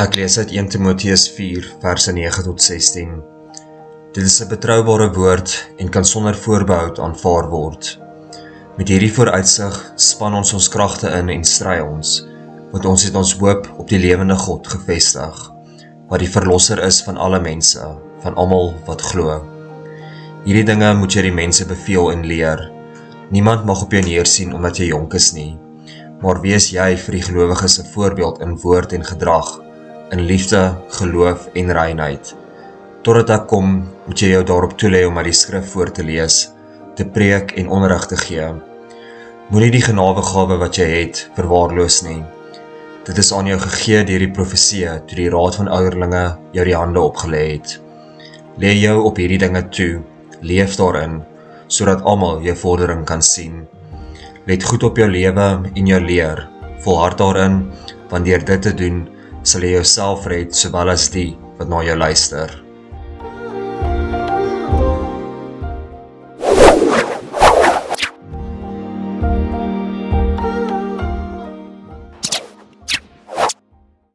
Ek lees uit 1 Timoteus 4, verse 9 tot 16. Dit is 'n betroubare woord en kan sonder voorbehoud aanvaar word. Met hierdie vooruitsig span ons kragte in en stry ons, want ons het ons hoop op die lewende God gevestig, wat die verlosser is van alle mense, van almal wat glo. Hierdie dinge moet jy die mense beveel en leer. Niemand mag op jou neersien omdat jy jonk is nie, maar wees jy vir die gelowiges 'n voorbeeld in woord en gedrag, in liefde, geloof en reinheid. Totdat ek kom, moet jy jou daarop toelê om uit die skrif voor te lees, te preek en onderrig te gee. Moenie die genadegawe wat jy het verwaarloos nie. Dit is aan jou gegee deur die profeseë toe die raad van ouderlinge jou die hande opgelê het. Lê jou op hierdie dinge toe, leef daarin, sodat almal jou vordering kan sien. Let goed op jou lewe en jou leer, volhard daarin, want deur dit te doen, sal jy jouself red sowel as die wat na jou luister.